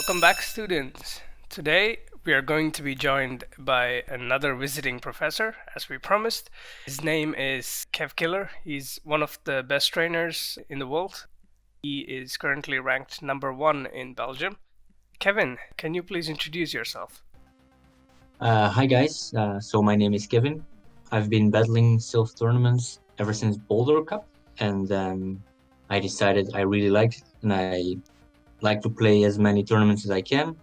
Welcome back, students. Today we are going to be joined by another visiting professor, as we promised. His name is Kevkiller. He's one of the best trainers in the world. He is currently ranked number one in Belgium. Kevin, can you please introduce yourself? Hi guys, so my name is Kevin. I've been battling Silph tournaments ever since Boulder Cup, and I decided I really liked it, and I like to play as many tournaments as I can.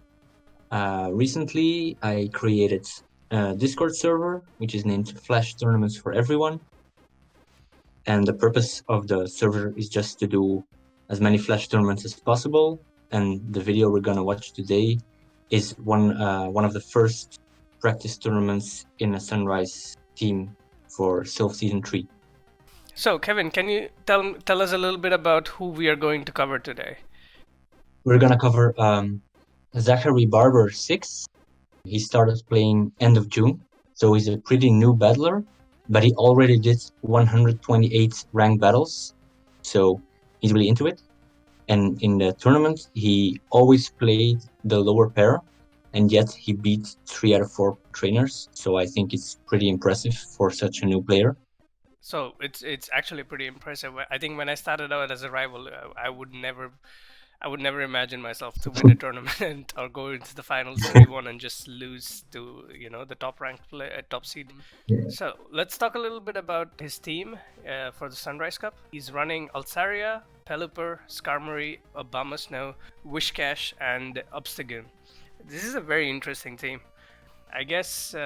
Recently, I created a Discord server, which is named Flash Tournaments for Everyone, and the purpose of the server is just to do as many Flash tournaments as possible. And the video we're gonna watch today is one of the first practice tournaments in a Sunrise team for Silph Season 3. So, Kevin, can you tell us a little bit about who we are going to cover today? We're gonna cover Zachary Barber 6. He started playing end of June, so he's a pretty new battler, but he already did 128 ranked battles, so he's really into it. And in the tournament, he always played the lower pair, and yet he beat 3 out of 4 trainers. So I think it's pretty impressive for such a new player. So it's actually pretty impressive. I think when I started out as a rival, I would never imagine myself to win a tournament or go into the finals 3-1 and just lose to the top ranked top seed. Yeah. So let's talk a little bit about his team for the Sunrise Cup. He's running Altaria, Pelipper, Skarmory, Obama Snow, Wishcash, and Obstagoon. This is a very interesting team. I guess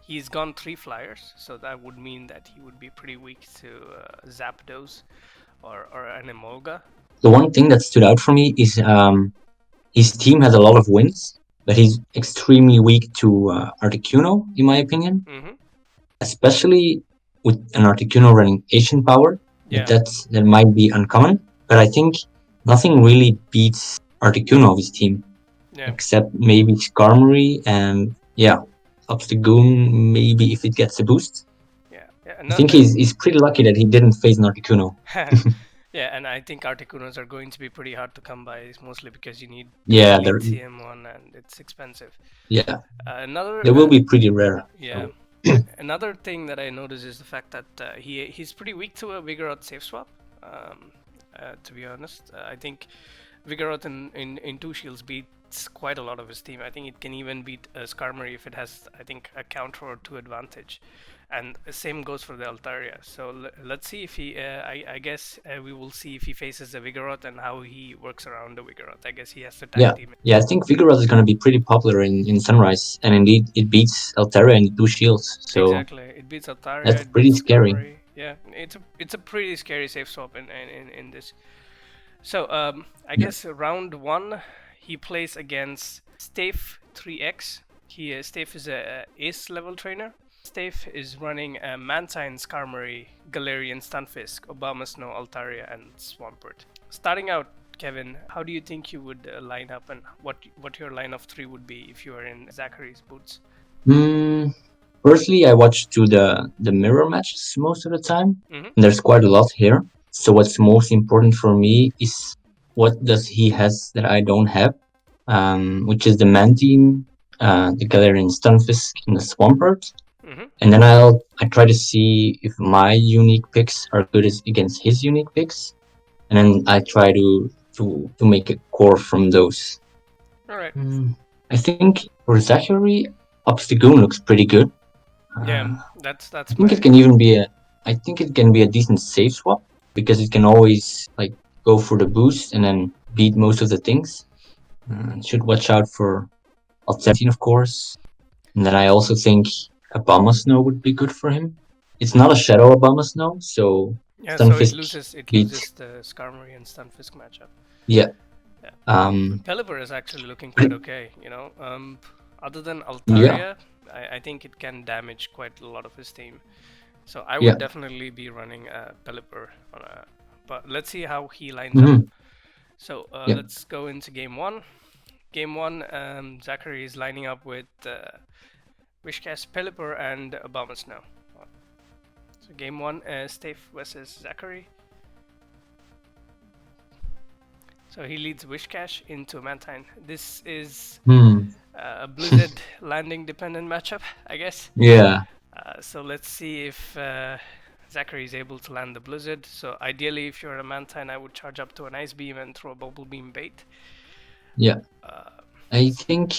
he's gone 3 flyers, so that would mean that he would be pretty weak to Zapdos or an Emolga. The one thing that stood out for me is his team has a lot of wins, but he's extremely weak to Articuno, in my opinion. Mm-hmm. Especially with an Articuno running Asian power. Yeah. That might be uncommon, but I think nothing really beats Articuno of his team. Yeah. Except maybe Skarmory and Obstagoon, maybe if it gets a boost. Yeah. I think he's pretty lucky that he didn't face an Articuno. Yeah, and I think Articunos are going to be pretty hard to come by, mostly because you need lithium one and it's expensive. Yeah. Another they will be pretty rare. Yeah. Another thing that I noticed is the fact that he's pretty weak to a Vigoroth safe swap. To be honest, I think Vigoroth in 2 shields beats quite a lot of his team. I think it can even beat Skarmory if it has, I think, a counter or 2 advantage. And the same goes for the Altaria. So let's see if he. I guess we will see if he faces the Vigoroth and how he works around the Vigoroth. I guess he has to tag team it. Yeah, I think Vigoroth is going to be pretty popular in Sunrise, and indeed it beats Altaria in 2 shields. So exactly, it beats Altaria. That's pretty scary. Skarmory. Yeah, it's a pretty scary safe swap in this. So I guess round 1 he plays against Stave 3X. Stave is a ace level trainer. Stave is running a Mantine, Skarmory, Galarian, Stunfisk, Obama Snow, Altaria, and Swampert. Starting out, Kevin, how do you think you would line up, and what your line of 3 would be if you were in Zachary's boots? Firstly, I watch to the mirror matches most of the time. Mm-hmm. There's quite a lot here. So what's most important for me is what does he has that I don't have, which is the Mantine, the Galarian Stunfisk, and the Swampert. Mm-hmm. And then I try to see if my unique picks are good against his unique picks, and then I try to make a core from those. All right. I think for Zachary, Obstagoon looks pretty good. Yeah, that's. I think it can even be a decent safe swap, because it can always like go for the boost and then beat most of the things. Should watch out for Alt-17, of course. And then I also think Obama Snow would be good for him. It's not a Shadow Obama Snow, so Stunfisk so it loses the Skarmory and Stunfisk matchup. Yeah. Pelipper is actually looking quite okay, other than Altaria, I think it can damage quite a lot of his team. So I would definitely be running Pelipper but let's see how he lines up. So let's go into game 1. Game 1, Zachary is lining up with Wishcash, Pelipper, and Obama Snow. So game 1, Stave versus Zachary. So he leads Wishcash into Mantine. This is Hmm. a Blizzard landing dependent matchup, I guess. Yeah. So let's see if Zachary is able to land the Blizzard. So ideally, if you're a Mantine, I would charge up to an Ice Beam and throw a Bubble Beam bait. Yeah. I think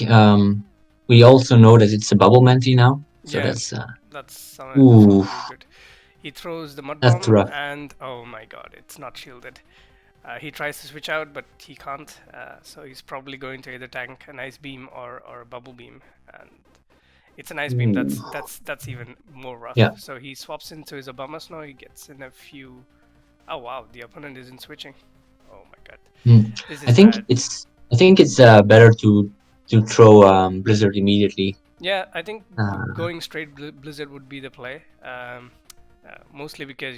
we also know that it's a bubble Mantine now. So Yeah, that's that's ooh, really good. He throws the Mud that's Bomb, rough. and oh my god, it's not shielded. He tries to switch out, but he can't. So he's probably going to either tank an Ice Beam or a Bubble Beam, and it's an Ice Beam. Ooh. That's even more rough. Yeah. So he swaps into his Obama Snow. He gets in a few. Oh wow, the opponent isn't switching. Oh my god, this is I think bad. it's better to throw Blizzard immediately. Yeah, I think going straight Blizzard would be the play. Mostly because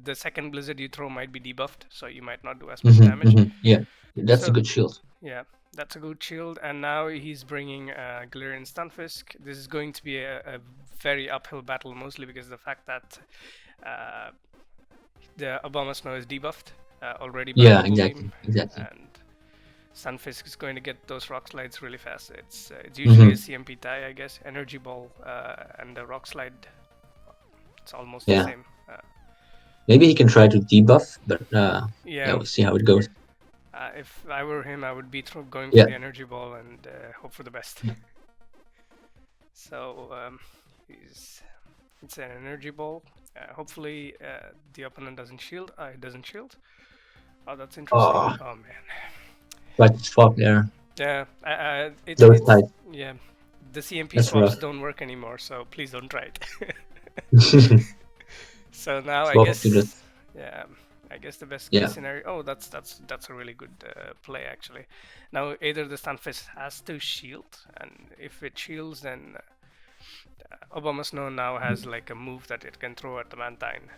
the second Blizzard you throw might be debuffed, so you might not do as much damage. Yeah, that's So, a good shield. Yeah, that's a good shield, and now he's bringing Galarian Stunfisk. This is going to be a very uphill battle, mostly because of the fact that the Obama Snow is debuffed already by Yeah, Bubble Beam, exactly. and Stunfisk is going to get those rock slides really fast. It's usually a CMP tie, I guess. Energy Ball and the rock slide, it's almost the same. Maybe he can try to debuff, but yeah, we'll see how it goes. If I were him, I would be going Yeah. for the Energy Ball and hope for the best. So it's an Energy Ball. Hopefully the opponent doesn't shield. It doesn't shield. Oh, that's interesting. Oh man. Right swap there. Yeah, Those types. yeah. The CMP That's swaps rough. don't work anymore, so please don't try it. So now Swap I guess, to the- yeah, I guess the best Yeah. case scenario. Oh, that's a really good play actually. Now either the Stunfisk has to shield, and if it shields, then Obama Snow now has like a move that it can throw at the Mantine.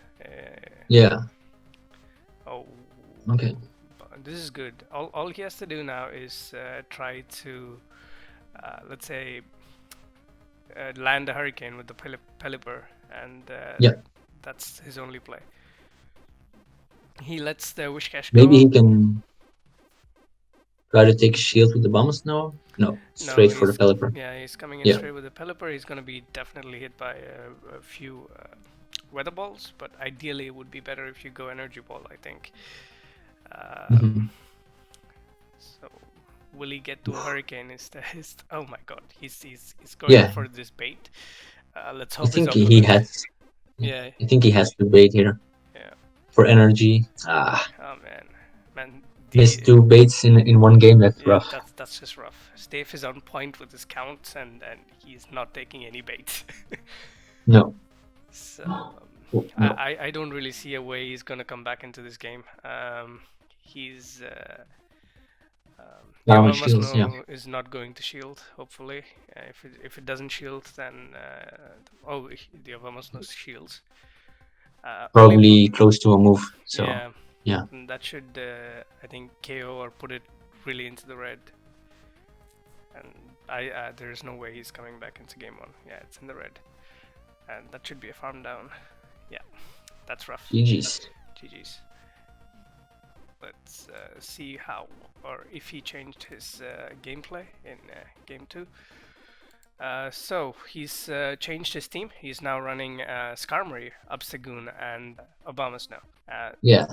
Yeah. Oh, Okay. this is good. All he has to do now is try to, let's say, land a Hurricane with the Pelipper, and Yeah. that's his only play. He lets the Wishcash go. Maybe he can try to take a shield with the Bomb Snow. No, straight for the Pelipper. Yeah, he's coming in straight with the Pelipper. He's going to be definitely hit by a few Weather Balls, but ideally it would be better if you go Energy Ball, I think. So will he get to a Hurricane? Oh my god, he's going for this bait. Let's hope. I think he has. Yeah. I think he has to bait here. Yeah. For energy. Oh man. Missed 2 baits in one game. That's rough. That's just rough. Stave is on point with his counts, and he's not taking any bait. No. So No. I don't really see a way he's gonna come back into this game. He's Shields, is not going to shield. Hopefully, if it doesn't shield, then the Obama Snow shields. Probably close to a move. So yeah. And that should I think KO or put it really into the red. And there's no way he's coming back into game 1. Yeah, it's in the red, and that should be a farm down. Yeah, that's rough. GG's. Let's see how or if he changed his gameplay in game 2. So he's changed his team. He's now running Skarmory, Obstagoon, and Obama Snow. Yeah.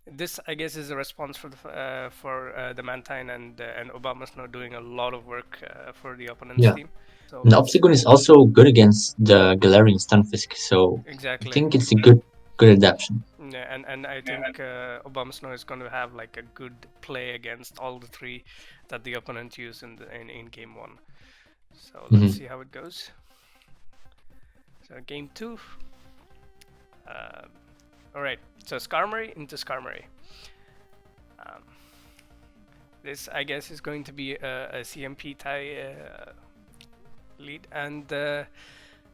This, I guess, is a response for the Mantine and Obama Snow doing a lot of work for the opponent's team. So and Obstagoon is also good against the Galarian Stunfisk, so exactly. I think it's a good adaptation. Yeah, and I think Obama Snow is going to have like a good play against all the 3 that the opponent used in game 1. So let's see how it goes. So game 2. Alright, so Skarmory into Skarmory. This, I guess, is going to be a CMP tie lead, and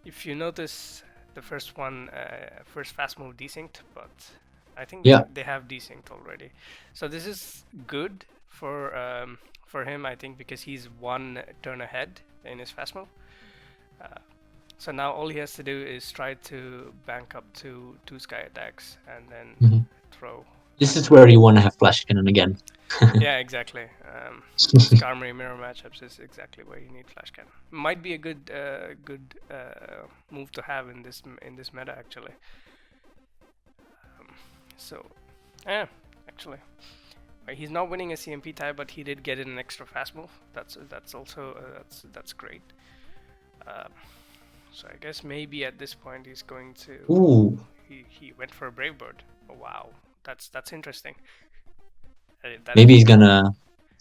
if you notice, the first fast move desynced, but I think they have desynced already. So this is good for him, I think, because he's 1 turn ahead in his fast move. So now all he has to do is try to bank up to 2 sky attacks and then throw. This is where you want to have Flash Cannon again. Yeah, exactly. Skarmory mirror matchups is exactly where you need flash cannon. Might be a good move to have in this meta actually. So, yeah, actually, he's not winning a CMP tie, but he did get in an extra fast move. That's also that's great. So I guess maybe at this point he's going to. Ooh, He went for a Brave Bird. Oh, wow, that's interesting. That maybe he's gonna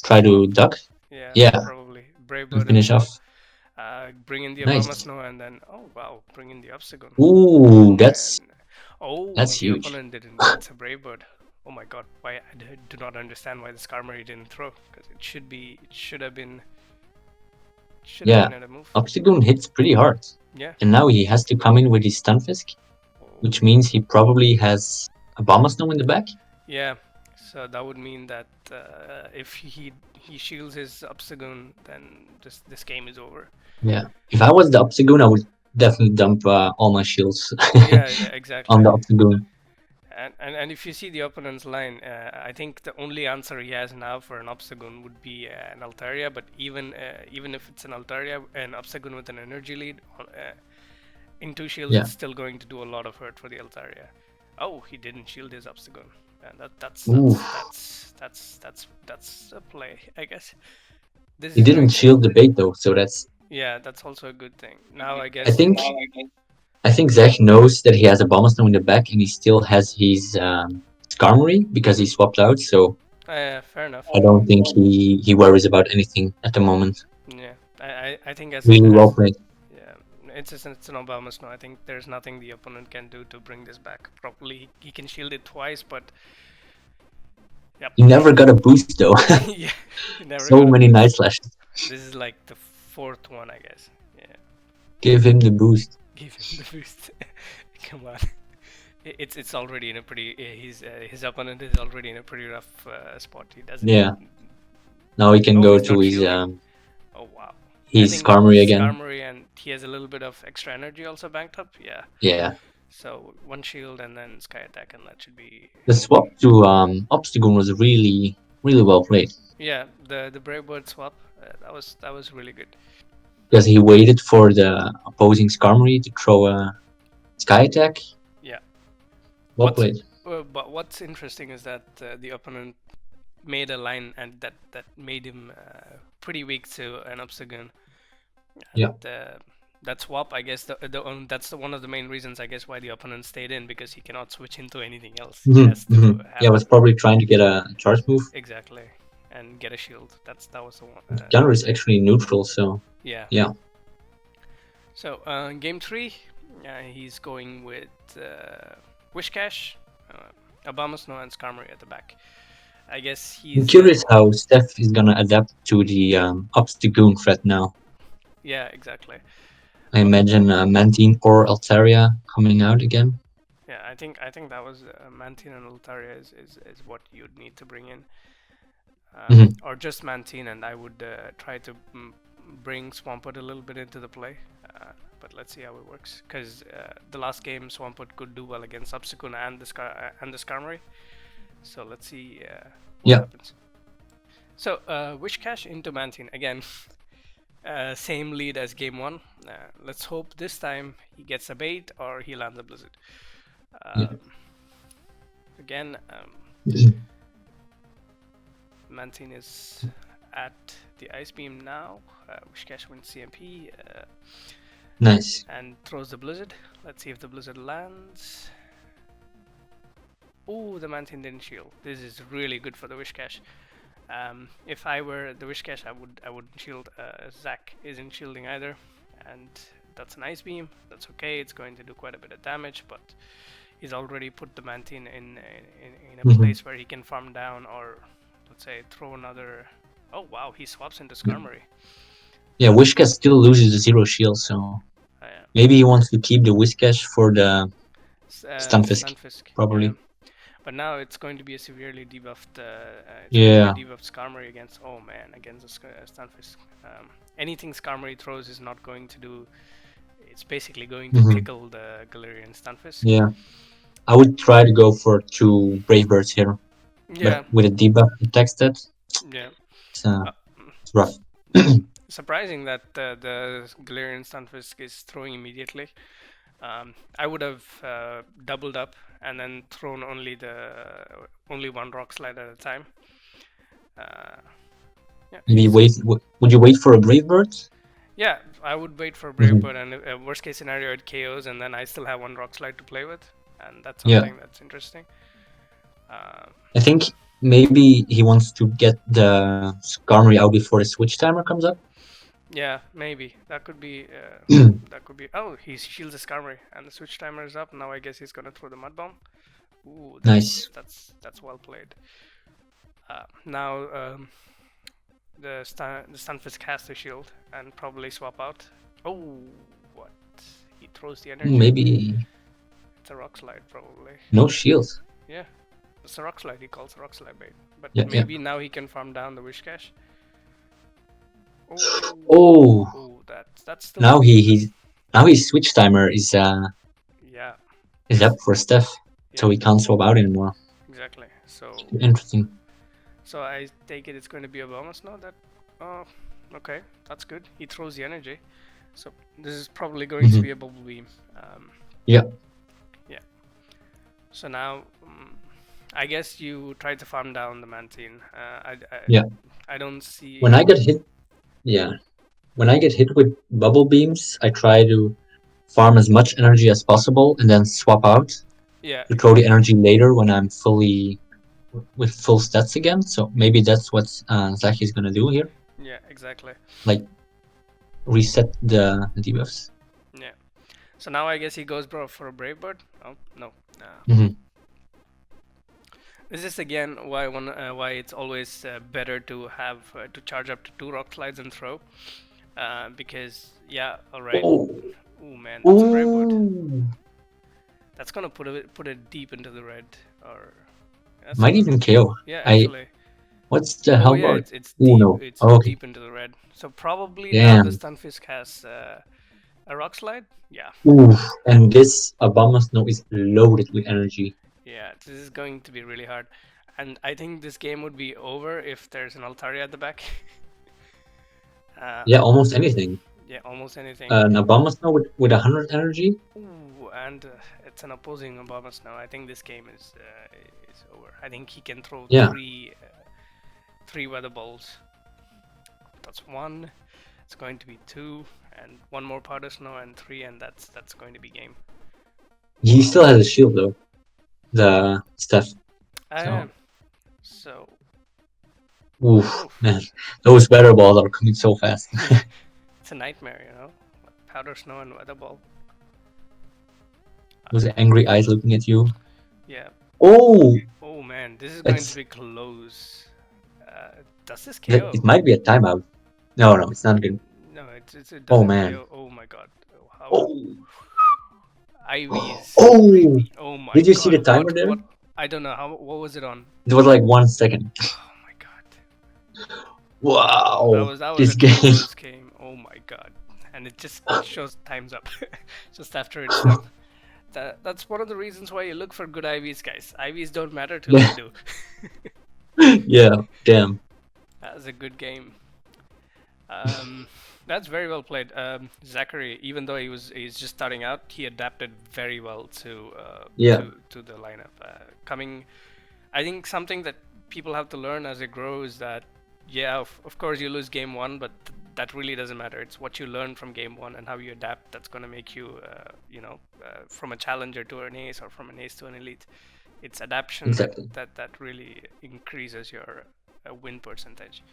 try to swap. duck. Yeah, Yeah, probably Brave and Bird and finish swap. off. Bring in the Obama Nice. Snow and then oh wow, bring in the Obstagoon. Ooh, And oh, that's the huge. opponent didn't. It's a Brave Bird. Oh my god, why do not understand why the Skarmory didn't throw, because it should have been Yeah, at a move. Obstagoon hits pretty hard. Yeah. And now he has to come in with his Stunfisk, which means he probably has a Bombasnow in the back. Yeah, so that would mean that if he shields his Obstagoon, then this game is over. Yeah. If I was the Obstagoon, I would definitely dump all my shields Yeah, exactly. on the Obstagoon. And if you see the opponent's line, I think the only answer he has now for an Obstagoon would be an Altaria. But even if it's an Altaria, an Obstagoon with an energy lead in 2 shields, Yeah. it's still going to do a lot of hurt for the Altaria. Oh, he didn't shield his Obstagoon. And that's a play, I guess. This He is didn't going shield the bait though, so that's. Yeah, that's also a good thing. Now I I guess think I think Zach knows that he has a Bombasnow in the back, and he still has his Skarmory because he swapped out. So fair enough. I don't think he worries about anything at the moment. Yeah, I think Really well played. yeah, it's an Obama Snow. I think there's nothing the opponent can do to bring this back properly. He can shield it twice, but yep. He never got a boost though. Yeah, he never So got a many boost. Night Slashes. This is like the 4th one, I guess. Yeah. Give him the boost. Give him the boost. Come on. It's already in a pretty. His opponent is already in a pretty rough spot. He doesn't. Yeah. Now he can Oh, go he's to not his shielding. Oh wow. I his think Skarmory again. Skarmory, and he has a little bit of extra energy also banked up. Yeah. Yeah. So 1 shield and then Sky Attack, and that should be. The swap to Obstagoon was really well played. Yeah, the Brave Bird swap, that was really good. Because he waited for the opposing Skarmory to throw a Sky Attack. Yeah. Well played. But what's interesting is that the opponent made a line, and that made him pretty weak to an Obstagoon. Yeah. That swap, I guess, that's one of the main reasons, I guess, why the opponent stayed in, because he cannot switch into anything else. He has to Yeah, was probably trying to get a charge move. Exactly, and get a shield. That was the one. Gunner is actually neutral, so yeah. Yeah. So game 3, he's going with Wishcash, Obama Snow, and Skarmory at the back. I guess he's. I'm curious how Steph is gonna adapt to the Obstagoon threat now. Yeah, exactly. I imagine Mantine or Altaria coming out again. Yeah, I think that was Mantine and Altaria is what you'd need to bring in, or just Mantine, and I would try to bring Swampert a little bit into the play. But let's see how it works, because the last game Swampert could do well against Obstagoon and the Skarmory. So let's see what happens. So Wishcash into Mantine again. Same lead as game 1. Let's hope this time he gets a bait or he lands a Blizzard. Again, Mantine is at the Ice Beam now. Wishcash wins CMP. Nice. And throws the Blizzard. Let's see if the Blizzard lands. Ooh, the Mantine didn't shield. This is really good for the Wishcash. If I were the Wishcash, I wouldn't shield. Zach isn't shielding either, and that's an Ice Beam. That's okay. It's going to do quite a bit of damage, but he's already put the Mantine in a place where he can farm down, or let's say throw another. Oh wow, he swaps into Skarmory. Yeah, Wishcash still loses the 0 shield, so maybe he wants to keep the Wishcash for the Stunfisk, probably. Yeah. But now it's going to be a severely debuffed. Debuffed Skarmory against. Oh man, against the Stunfisk. Anything Skarmory throws is not going to do. It's basically going to tickle the Galarian Stunfisk. Yeah, I would try to go for 2 Brave Birds here. Yeah. But with a debuff attack stat, Yeah. it's rough. Surprising that the Galarian Stunfisk is throwing immediately. I would have doubled up and then thrown only one rock slide at a time. Yeah. Maybe would you wait for a Brave Bird? Yeah, I would wait for a Brave Bird, and worst case scenario it KOs, and then I still have one rock slide to play with, and that's something that's interesting. I think maybe he wants to get the Skarmory out before the switch timer comes up. Yeah, maybe that could be. That could be. Oh, he shields the Skarmory, and the switch timer is up. Now I guess he's gonna throw the Mud Bomb. Ooh, Nice. That's well played. Now the Stunfisk has to shield and probably swap out. Oh, what? He throws the energy. Maybe it's a rock slide probably. No shield. Yeah, it's a rock slide. He calls a rock slide bait, but Yeah, maybe now he can farm down the Wish Cache. Oh, that's still now his switch timer is up for Steph, so he can't swap out anymore. Exactly. So interesting. So I take it's going to be a bonus now. Okay, that's good. He throws the energy, so this is probably going to be a bubble beam. Yeah. So now, I guess you try to farm down the Mantine. I don't see. When I get hit, when I get hit with bubble beams, I try to farm as much energy as possible and then swap out. Yeah. To throw the energy later when I'm with full stats again. So maybe that's what Zach is gonna do here. Yeah, exactly. Like reset the debuffs. Yeah. So now I guess he goes for a Brave Bird. Oh no. This is again why it's always better to have to charge up to 2 rock slides and throw, because alright. Oh man, that's a Brave Bird. That's gonna put it deep into the red, or might even KO. Yeah, actually. What's the hell? Yeah, it's deep. No. It's deep into the red. So probably now the Stunfisk has a rock slide. Yeah. Ooh, and this Abomasnow is loaded with energy. Yeah, this is going to be really hard, and I think this game would be over if there's an Altaria at the back. Yeah, almost anything. Yeah, almost anything. An Abomasnow with 100 energy. Ooh, and it's an opposing Abomasnow. I think this game is over. I think he can throw three weather balls. That's 1. It's going to be 2, and 1 more powder snow, and 3, and that's going to be game. He still has a shield though. The stuff. So. Oof, man, those weather balls are coming so fast. It's a nightmare, you know. Powder snow and weather ball. Those angry eyes looking at you. Yeah. Oh man, this is going to be close. Does this KO? It might be a timeout. No, it's not good. No, it doesn't man. KO. Oh my god. Ivy's. Oh my god. Did you see the timer there? I don't know. What was it on? It was like 1 second. Oh my god. Wow. That was a close game. Oh my god. And it just shows time's up just after it's done. That's one of the reasons why you look for good IVs, guys. IVs don't matter till they do. Yeah, damn. That was a good game. That's very well played. Zachary, even though he's just starting out, he adapted very well to the lineup. I think something that people have to learn as they grow is that of course you lose game 1, but that really doesn't matter. It's what you learn from game 1 and how you adapt that's going to make you from a challenger to an ace, or from an ace to an elite. It's adaptation that really increases your win percentage.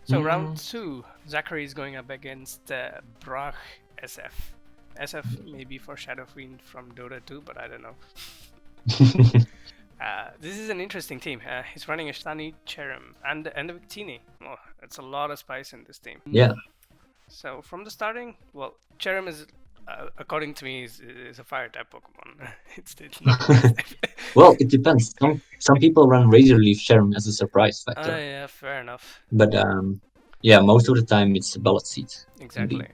So round 2, Zachary is going up against Brach SF. SF maybe for Shadow Fiend from Dota 2, but I don't know. This is an interesting team. He's running a Shani, Cherem, and a Victini. Oh, that's a lot of spice in this team. Yeah. So from the starting, Cherem is, according to me, is a fire type Pokemon. it's not. Well, it depends. Some people run Razor Leaf Cherem as a surprise factor. Yeah, fair enough. But most of the time it's a Bullet Seed. Exactly. Indeed.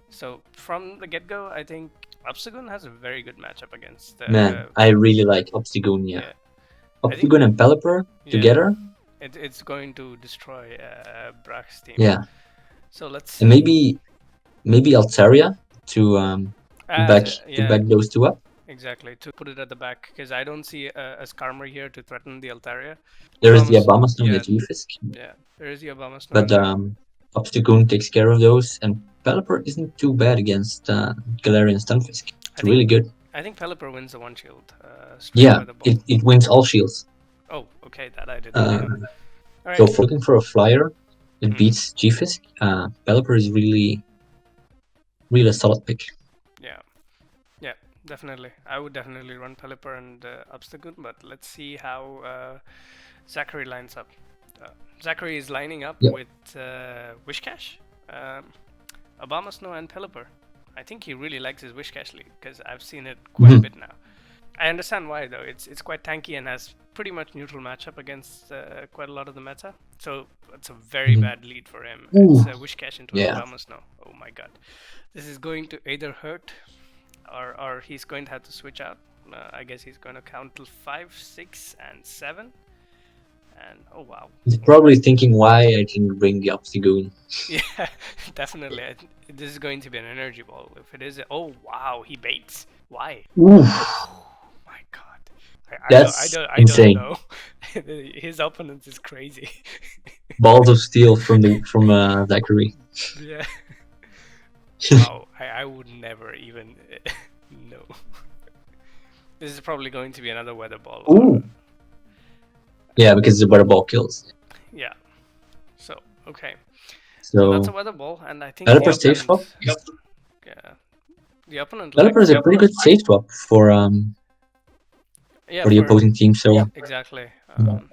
So from the get-go, I think Obstagoon has a very good matchup against. Man, I really like Obstagoon. Yeah. Obstagoon and Pelipper together. It's going to destroy Brack's team. Yeah. So let's see. And maybe Altaria to back those two up. Exactly, to put it at the back, because I don't see a Skarmory here to threaten the Altaria. There is the Abomasnow and the G-Fisk. Yeah, there is the Abomasnow. But Obstagoon takes care of those, and Pelipper isn't too bad against Galarian Stunfisk. It's really good. I think Pelipper wins the one shield. Yeah, it wins all shields. Oh, okay, that I didn't know. All right. So for looking for a flyer, it beats G-Fisk. Pelipper is really a solid pick. Yeah, definitely. I would definitely run Pelipper and Obstagoon, but let's see how Zachary lines up. Zachary is lining up with Wishcash, Abomasnow, and Pelipper. I think he really likes his Wishcash lead, because I've seen it quite a bit now. I understand why, though. It's quite tanky and has pretty much neutral matchup against quite a lot of the meta. So it's a very bad lead for him. It's a Wishcash into an Abomasnow. Oh my god. This is going to either hurt or he's going to have to switch out. I guess he's going to count till 5, 6, and 7. And oh wow. He's probably thinking why I didn't bring the Obstagoon. Yeah, definitely. This is going to be an energy ball. If it is, oh wow, he baits. Why? Oh my god. That's I insane. don't know. His opponent is crazy. Balls of steel from Zachary. Yeah. Wow, I would never even know. This is probably going to be another weather ball. Ooh. Yeah, because the weather ball kills. Yeah. So okay. So that's a weather ball, and I think Pelipper safe swap. Yeah. The opponent. Pelipper is a pretty good safe swap for the opposing team. So yeah, exactly.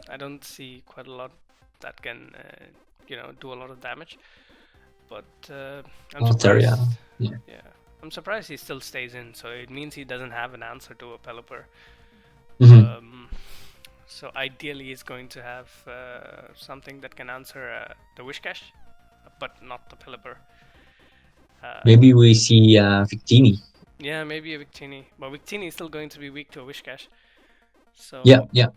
I don't see quite a lot that can do a lot of damage, but I'm surprised. Yeah, I'm surprised he still stays in. So it means he doesn't have an answer to a Pelipper. So ideally, he's going to have something that can answer the Wishcash, but not the Pelipper. Maybe we see Victini. Yeah, maybe a Victini, but Victini is still going to be weak to a Wishcash. So yeah.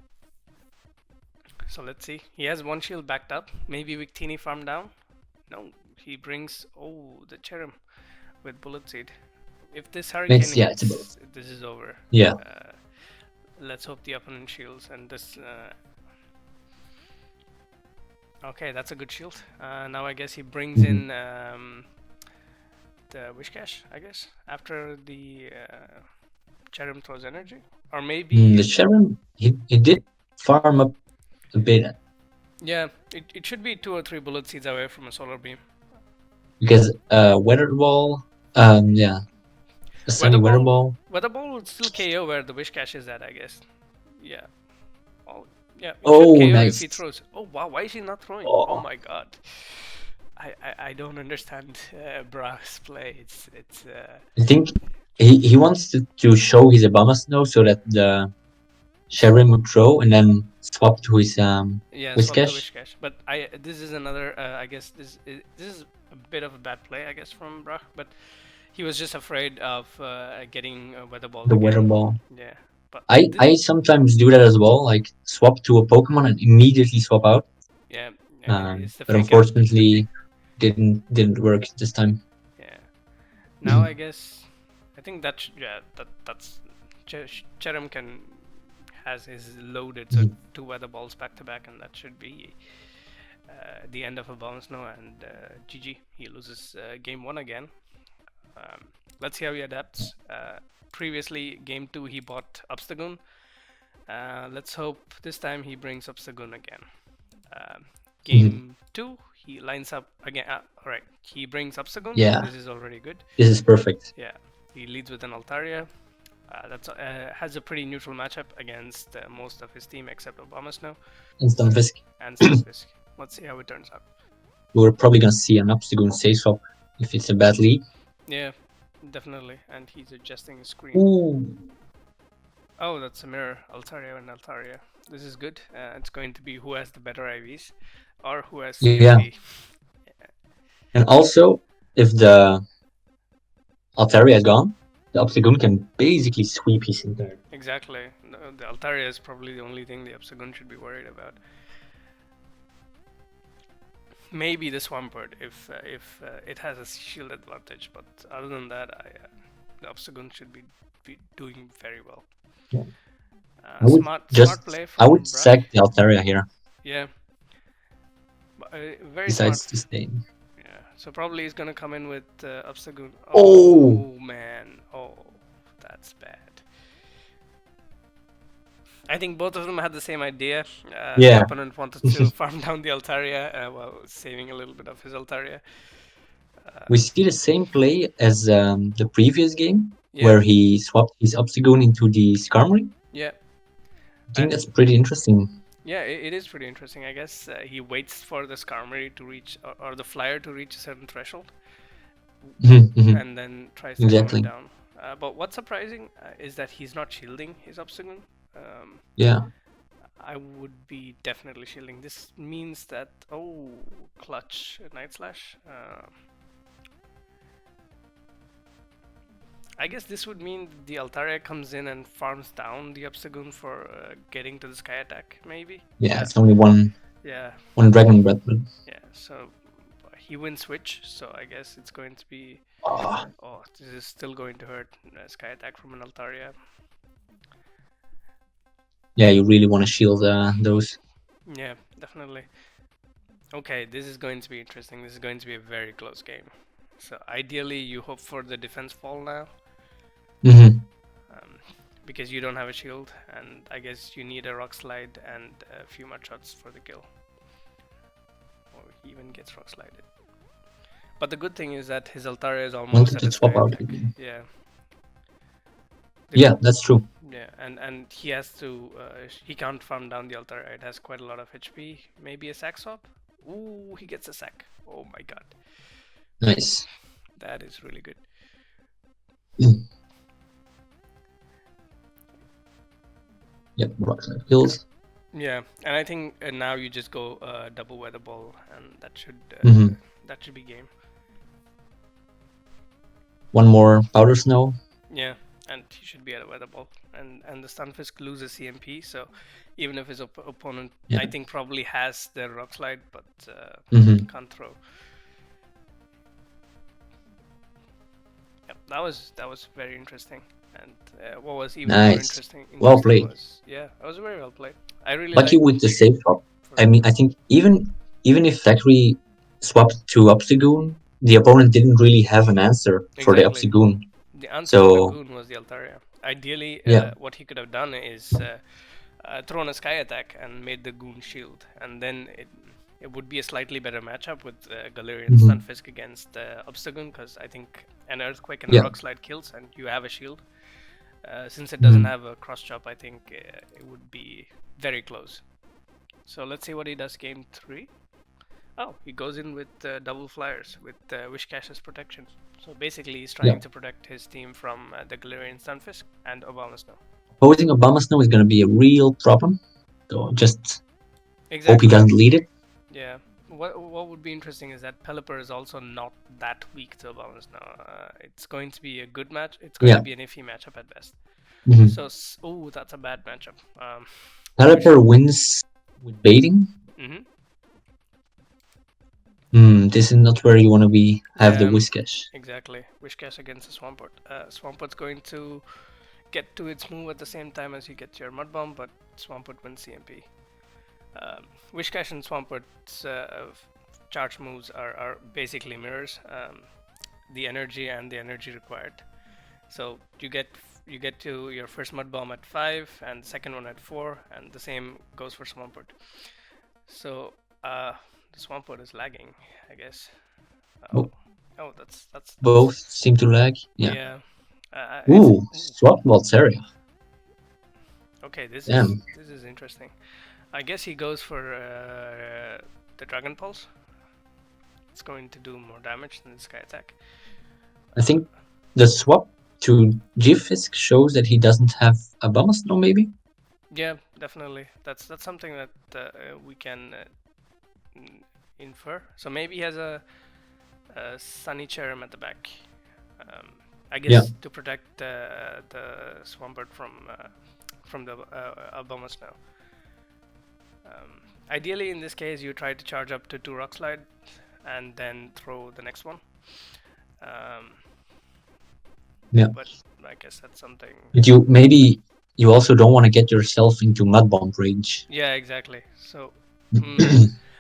So let's see. He has one shield backed up. Maybe Victini farm down. No, he brings the Cherrim with Bullet Seed. If this Hurricane hits, this is over. Yeah. Let's hope the opponent shields and this. Okay, that's a good shield. Now I guess he brings in the Wishcash, I guess, after the Cherrim throws energy, or maybe the Cherrim he did farm up a bit. Yeah, it should be 2 or 3 Bullet Seeds away from a Solar Beam. Because Weather Ball, yeah. A sunny Weather Ball. Weather Ball would still KO where the Wishcash is at, I guess. Yeah. Yeah. Oh, KO nice. If he throws. Oh wow, why is he not throwing? Oh my god. I don't understand Bra's play. It's I think he wants to show his Abomasnow so that the Cherrim would throw and then swap to his Wishcash. But this is another I guess this is a bit of a bad play, I guess, from Bra, but he was just afraid of getting a Weather Ball. The Weather Ball. Yeah. But I sometimes do that as well, like swap to a Pokemon and immediately swap out. Yeah. But unfortunately didn't work this time. Yeah. Now I guess I think that's Cherrim has his loaded, so 2 Weather Balls back to back, and that should be the end of Abomasnow, and GG. He loses game 1 again. Let's see how he adapts. Previously, game 2 he bought Obstagoon. Let's hope this time he brings Obstagoon again. Game 2 he lines up again. Alright, he brings Obstagoon. Yeah. This is already good. This is perfect. Yeah, he leads with an Altaria. That's has a pretty neutral matchup against most of his team except Abomasnow. And Stunfisk. Let's see how it turns out. We're probably gonna see an Obstagoon safe swap if it's a bad lead. Yeah, definitely. And he's adjusting his screen. Ooh. Oh, that's a mirror. Altaria and Altaria. This is good. It's going to be who has the better IVs or who has CFD. And also, if the Altaria is gone, the Obstagoon can basically sweep his entire. exactly. The Altaria is probably the only thing the Obstagoon should be worried about. Maybe the Swampert if it has a shield advantage, but other than that, the Obstagoon should be doing very well. Yeah. I would Smart play I would from sack Brush. the Altaria here. Yeah, very smart. Decides to stay. Yeah, so probably he's gonna come in with Obstagoon. Oh! Oh man, oh that's bad. I think both of them had the same idea. The Yeah. opponent wanted to farm down the Altaria while saving a little bit of his Altaria. We see the same play as the previous game, Yeah, where he swapped his Obstagoon into the Skarmory. yeah, I think that's pretty interesting. yeah. It is pretty interesting. I guess he waits for the Skarmory to reach or the Flyer to reach a certain threshold, and then tries to farm it Exactly. down. But what's surprising is that he's not shielding his Obstagoon. Yeah. I would be definitely shielding. This means that clutch Night Slash. I guess this would mean the Altaria comes in and farms down the Obstagoon for getting to the Sky Attack, maybe. Yeah, it's only one Yeah, Dragon Breath. But yeah. So he wins Switch, so I guess it's going to be. oh, Oh, this is still going to hurt. Sky Attack from an Altaria. yeah, you really want to shield those. Yeah, definitely. Okay, this is going to be interesting. This is going to be a very close game. So ideally, you hope for the defense fall now. Because you don't have a shield, and I guess you need a Rock Slide and a few more shots for the kill. Or he even gets Rock Slided. But the good thing is that his Altaria is almost at his swap Sky out. Attack. Yeah. Yeah, that's true. Yeah, and he has to. He can't farm down the Altaria. It has quite a lot of HP. Maybe a sack swap. Ooh, he gets a sack. Oh my god. Nice. That is really good. Yep, Rock Slide kills. Yeah, and I think now you just go double Weather Ball, and that should be game. One more Powder Snow. Yeah, and he should be at a Weather Ball, and the Stunfisk loses CMP, so even if his opponent, I think, probably has the Rock Slide, but can't throw. Yep, that was very interesting. And what was even more interesting well played. was, yeah, it was very well played. I really Lucky liked with the safe swap. I mean, I think even if Factory swapped to Obstagoon, the opponent didn't really have an answer for the Obstagoon. The answer for the Goon was the Altaria. Ideally, what he could have done is thrown a Sky Attack and made the Goon shield, and then it would be a slightly better matchup with Galarian Stunfisk against Obstagoon, because I think an Earthquake and a Rock Slide kills, and you have a shield. Since it doesn't have a cross chop, I think it would be very close. So let's see what he does game 3. Oh, he goes in with double flyers with Wishcash's protection. So basically he's trying to protect his team from the Galarian Stunfisk and Obama Snow. Opposing Obama Snow is going to be a real problem. So just hope he doesn't lead it. Yeah. What would be interesting is that Pelipper is also not that weak to Obama Snow. It's going to be a good match. It's going to be an iffy matchup at best. So, that's a bad matchup. Pelipper wins with baiting. This is not where you want to have the Whiscash. Exactly. Whiscash against the Swampert. Swampert's going to get to its move at the same time as you get your Mud Bomb, but Swampert wins CMP. Wishcash and Swampert's charge moves are basically mirrors, the energy and the energy required. So you get to your first Mud Bomb at 5 and the second one at 4, and the same goes for Swampert. So the Swampert is lagging, I guess. That's both seem to lag. Yeah. Swap Valteria. Okay, this is interesting. I guess he goes for the Dragon Pulse. It's going to do more damage than the Sky Attack. I think the swap to Gifisk shows that he doesn't have a Obama Snow, maybe? Yeah, definitely. That's something that we can infer. So maybe he has a Sunny Cherrim at the back. I guess to protect the Swampert from the Albumus now. Ideally, in this case, you try to charge up to 2 Rock Slide and then throw the next one. But I guess that's something. But you also don't want to get yourself into Mud Bomb range. Yeah, exactly. So,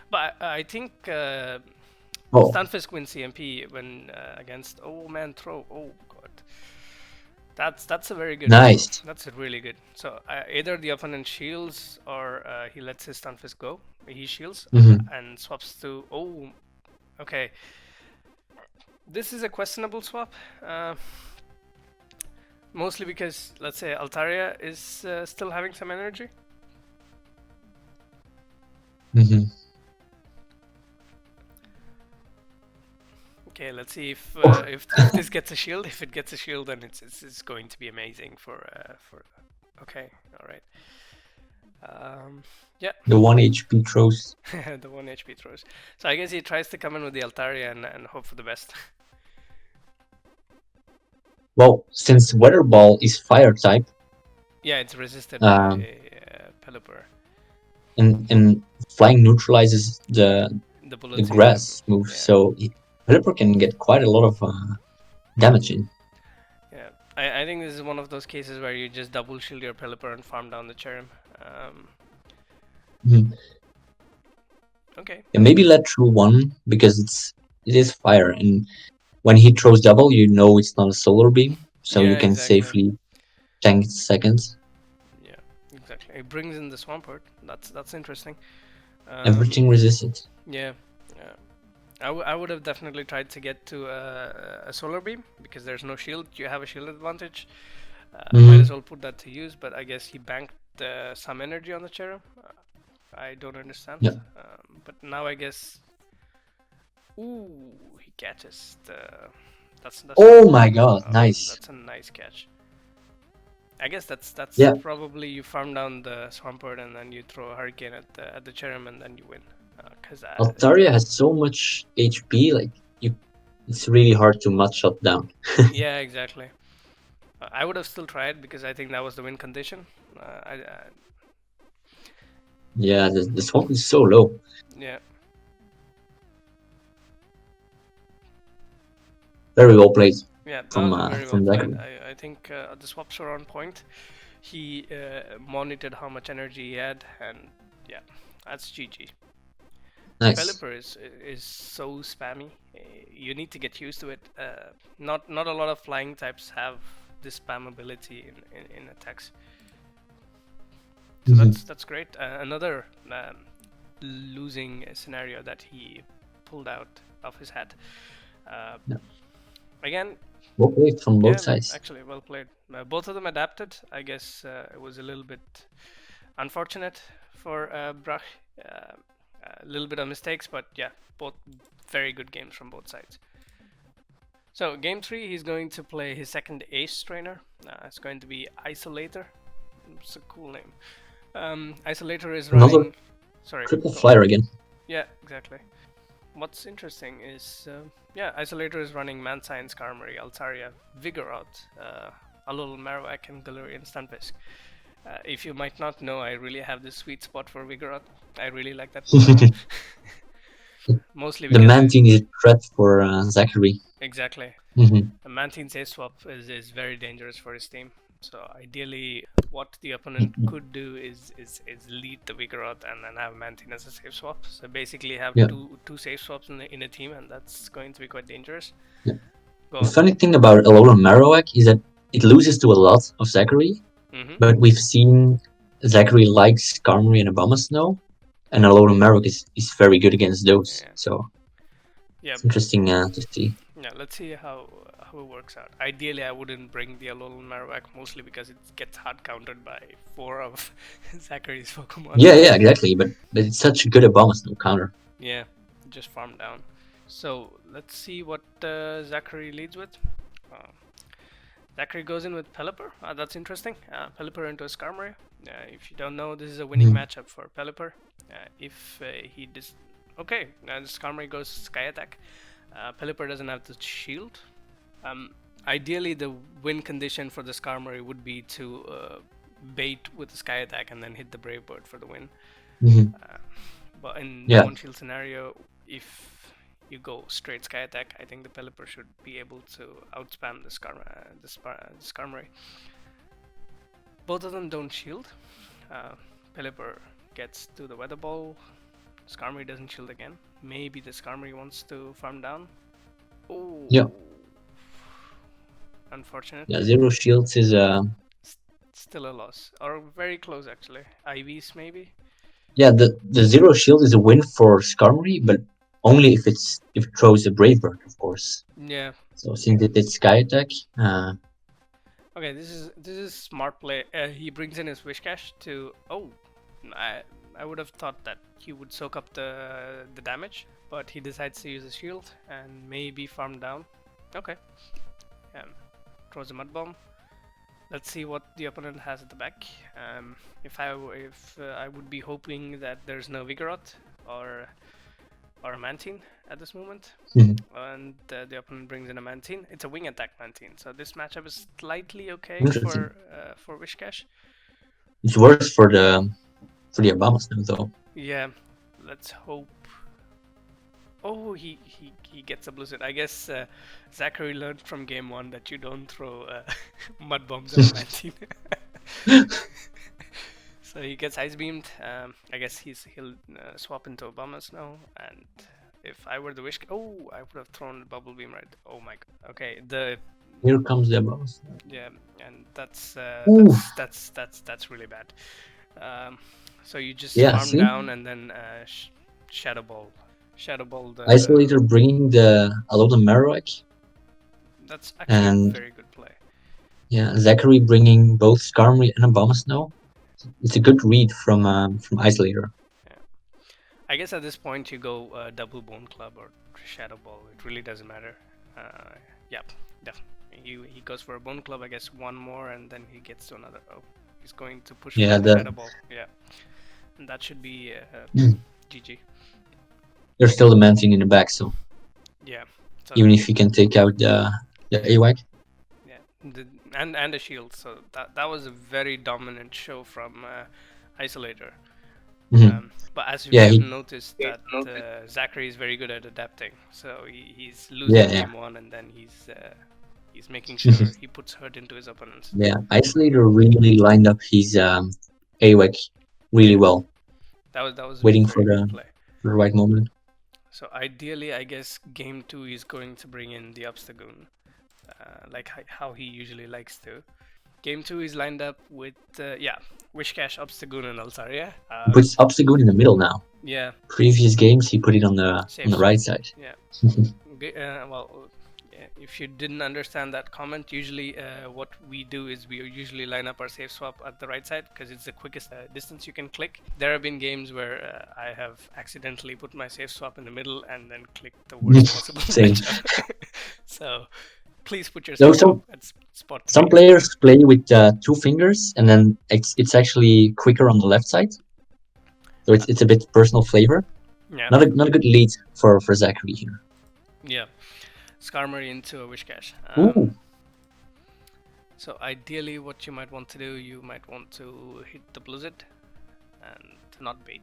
but I think Stunfisk wins CMP when against throw. Oh god, that's a very good. Nice. That's really good. So either the opponent shields or he lets his Stunfisk go. He shields and swaps to. Oh, okay. This is a questionable swap. Mostly because, let's say, Altaria is still having some energy. Okay, let's see if this gets a shield. If it gets a shield, then it's going to be amazing for. Okay, all right. Yeah. The 1 HP throws. The 1 HP throws. So I guess he tries to come in with the Altaria and hope for the best. Well, since Weather Ball is fire type. Yeah, it's resisted by Pelipper. And flying neutralizes the grass move, so Pelipper can get quite a lot of damage in. Yeah, I think this is one of those cases where you just double shield your Pelipper and farm down the Cherrim. Okay. And maybe let through 1 because it is fire, and when he throws double, you know it's not a solar beam, so you can safely tank seconds. Yeah, exactly. It brings in the Swampert. That's interesting. Everything resisted. Yeah, yeah. I would have definitely tried to get to a solar beam because there's no shield. You have a shield advantage. Might as well put that to use. But I guess he banked some energy on the Cherrim. I don't understand. Yeah. But now I guess. Ooh, he catches the. That's oh my god! Nice. That's a nice catch. I guess that's probably you farm down the Swampert and then you throw a Hurricane at the Cherrim and then you win. Because Altaria has so much HP, like it's really hard to mud shot down. Yeah, exactly. I would have still tried because I think that was the win condition. Yeah, the swamp is so low. Yeah. Very well played. Yeah, from played. I think the swaps were on point. He monitored how much energy he had, and yeah, that's GG. Nice. Pelipper is so spammy. You need to get used to it. Not a lot of flying types have this spam ability in attacks. So that's great. Another losing scenario that he pulled out of his hat. Again, well played from both sides. Actually, well played. Both of them adapted. I guess it was a little bit unfortunate for Brach. A little bit of mistakes, but yeah, both very good games from both sides. So game 3, he's going to play his second Ace trainer. It's going to be Isolator. It's a cool name. Isolator is running. Another triple flyer again. Yeah, exactly. What's interesting is, Isolator is running Man Science, Skarmory, Altaria, Vigoroth, Alolan Marowak, and Galarian Stunfisk. If you might not know, I really have this sweet spot for Vigoroth. I really like that. Mostly because the Mantine is a threat for Zachary. Exactly. The Mantine's Ace swap is very dangerous for his team. So ideally, what the opponent could do is lead the Vigoroth and then have Mantine as a safe swap. So basically have two safe swaps in a team, and that's going to be quite dangerous. Yeah. The funny thing about Alolan Marowak is that it loses to a lot of Zachary, but we've seen Zachary likes Skarmory and Abomasnow, and Alolan Marowak is very good against those. So it's interesting to see. Yeah, let's see how it works out. Ideally, I wouldn't bring the Alolan Marowak, mostly because it gets hard countered by 4 of Zachary's Pokemon. Yeah, exactly. But it's such a good Abomasnow counter. Yeah, just farm down. So let's see what Zachary leads with. Zachary goes in with Pelipper. That's interesting. Pelipper into a Skarmory. If you don't know, this is a winning matchup for Pelipper. If he does, okay, now the Skarmory goes Sky Attack. Pelipper doesn't have the shield. Ideally, the win condition for the Skarmory would be to bait with the Sky Attack and then hit the Brave Bird for the win. Mhm. But in the Yeah. one shield scenario, if you go straight Sky Attack, I think the Pelipper should be able to outspam the Skarmory. Both of them don't shield. Pelipper gets to the Weather Ball. Skarmory doesn't shield again. Maybe the Skarmory wants to farm down. Oh. Yeah. Unfortunate. Yeah, 0 shields is Still a loss. Or very close actually. IVs maybe? yeah, the 0 shield is a win for Skarmory, but only if it throws a Brave Bird, of course. Yeah. So since it did Sky Attack, Okay, this is smart play. He brings in his Wish Cache to. Oh, I would have thought that he would soak up the damage, but he decides to use a shield and maybe farm down. Okay. Throws a Mud Bomb. Let's see what the opponent has at the back. If I would be hoping that there's no Vigoroth or a Mantine at this moment, and the opponent brings in a Mantine. It's a wing attack Mantine, so this matchup is slightly okay for Wish Cache. It's worse for the Obamas now, though. Yeah, let's hope. Oh, he gets a Blizzard. I guess Zachary learned from game 1 that you don't throw mud bombs at Mantine. So he gets Ice Beamed. I guess he'll swap into Obamas now. And if I were the Wish, I would have thrown Bubble Beam right. Oh my god. Okay, here comes the Obamas. Yeah, and that's really bad. So you just farm down and then Shadow Ball the Isolator bringing the Alolan Marowak. That's actually a very good play. Yeah, Zachary bringing both Skarmory and Abomasnow. It's a good read from Isolator. Yeah. I guess at this point you go double Bone Club or Shadow Ball. It really doesn't matter. Yeah, definitely. He goes for a Bone Club. I guess one more, and then he gets to another. Oh, he's going to push for the Shadow Ball. Yeah, and that should be GG. There's still the Mantine in the back, so yeah. So even if he can take out the AWAC. Yeah, and the shield. So that was a very dominant show from Isolator. But as we have noticed that Zachary is very good at adapting. So he's losing game 1 and then he's making sure he puts hurt into his opponents. Yeah, Isolator really lined up his AWAC really well. That was waiting for the right moment. So ideally, I guess game 2 is going to bring in the Obstagoon, like how he usually likes to. Game 2 is lined up with Wish Cache, Obstagoon, and Altaria. He puts Obstagoon in the middle now. Yeah. Previous games he put it on the right side. Yeah. Well, if you didn't understand that comment, usually what we do is we usually line up our safe swap at the right side because it's the quickest distance you can click. There have been games where I have accidentally put my safe swap in the middle and then clicked the worst possible matchup. So please put your safe swap at spot 3. Some players play with 2 fingers and then it's actually quicker on the left side. So it's a bit personal flavor. Yeah. Not a good lead for Zachary here. Yeah. Skarmory into a Wish Cache. So ideally what you might want to do, you might want to hit the Blizzard and not bait.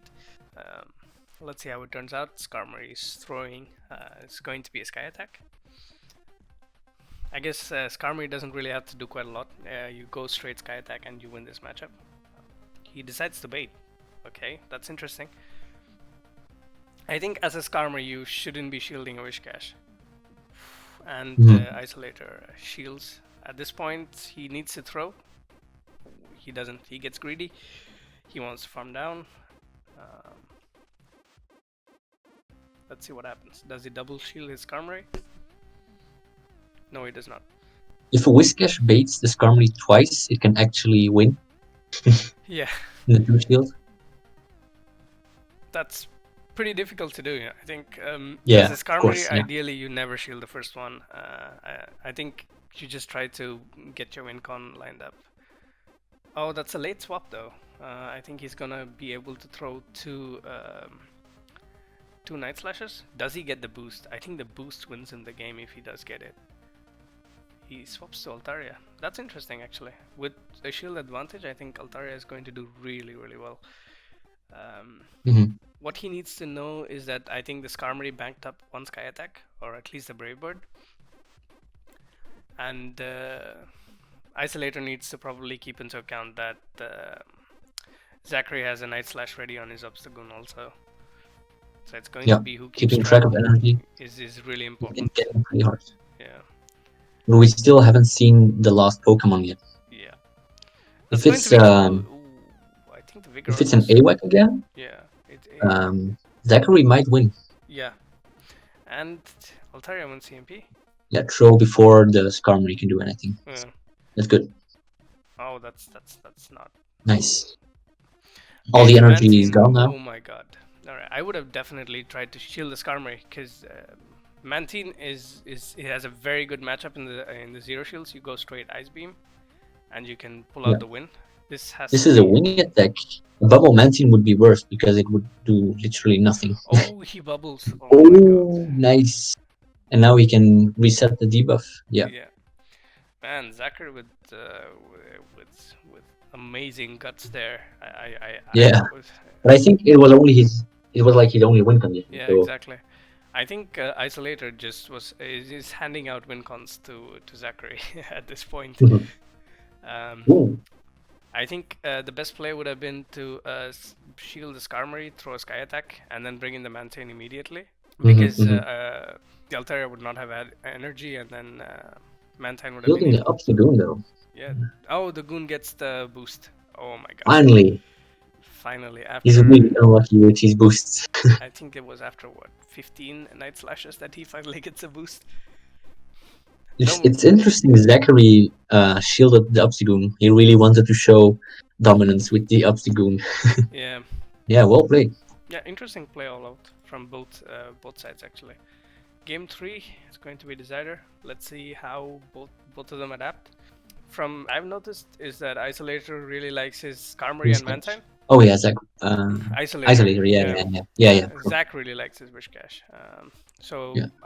Let's see how it turns out. Skarmory is throwing. It's going to be a Sky Attack. I guess Skarmory doesn't really have to do quite a lot. You go straight Sky Attack and you win this matchup. He decides to bait. Okay, that's interesting. I think as a Skarmory you shouldn't be shielding a Wish Cache. And the Isolator shields. At this point he needs to throw. He doesn't. He gets greedy. He wants to farm down. Let's see what happens. Does he double shield his Skarmory? No, he does not. If a Wish Cache baits the Skarmory twice, it can actually win. Yeah. In the 2 shield. That's pretty difficult to do. I think as a Skarmory, ideally you never shield the first one. I think you just try to get your win con lined up. Oh, that's a late swap though. I think he's gonna be able to throw 2 Night Slashes. Does he get the boost? I think the boost wins him the game if he does get it. he swaps to Altaria. That's interesting, actually. With a shield advantage, I think Altaria is going to do really, really well. What he needs to know is that I think the Skarmory banked up one Sky Attack, or at least the Brave Bird. And Isolator needs to probably keep into account that Zachary has a Night Slash ready on his Obstagoon also. So it's going to be who keeps keeping track of energy is really important. getting pretty hard. Yeah. But we still haven't seen the last Pokemon yet. Yeah. If it's I think the if it's an AWAC again, yeah, Zachary might win. Yeah. And Altaria wins CMP. Yeah, throw before the Skarmory can do anything. Yeah. That's good. Oh, that's not nice. All the energy is gone now. Oh my god. Alright, I would have definitely tried to shield the Skarmory because Mantine it has a very good matchup in the Zero Shields. You go straight Ice Beam, and you can pull out the win. This is a wing attack. A bubble Mantine would be worse because it would do literally nothing. Oh, he bubbles. Oh my god. Nice. And now he can reset the debuff. Yeah. Man, Zachary with amazing guts there. But I think it was only his. It was like his only win condition. Yeah, so. Exactly. I think Isolator just is handing out win cons to Zachary at this point. I think the best play would have been to shield the Skarmory, throw a Sky Attack, and then bring in the Mantine immediately. Because the Altaria would not have had energy, and then Mantine would have been... Building up the Goon, though. Yeah. Oh, the Goon gets the boost. Oh my god. Finally, after... He's really unlucky with his boosts. I think it was after, 15 Night Slashes that he finally gets a boost. It's interesting, Zachary shielded the Obstagoon. He really wanted to show dominance with the Obstagoon. Yeah. Yeah, well played. Yeah, interesting play all out from both sides, actually. Game 3 is going to be decided. Let's see how both of them adapt. From I've noticed is that Isolator really likes his Skarmory and Mantine. Oh yeah, Zach. Isolator. Yeah. Zach really likes his Wishcash.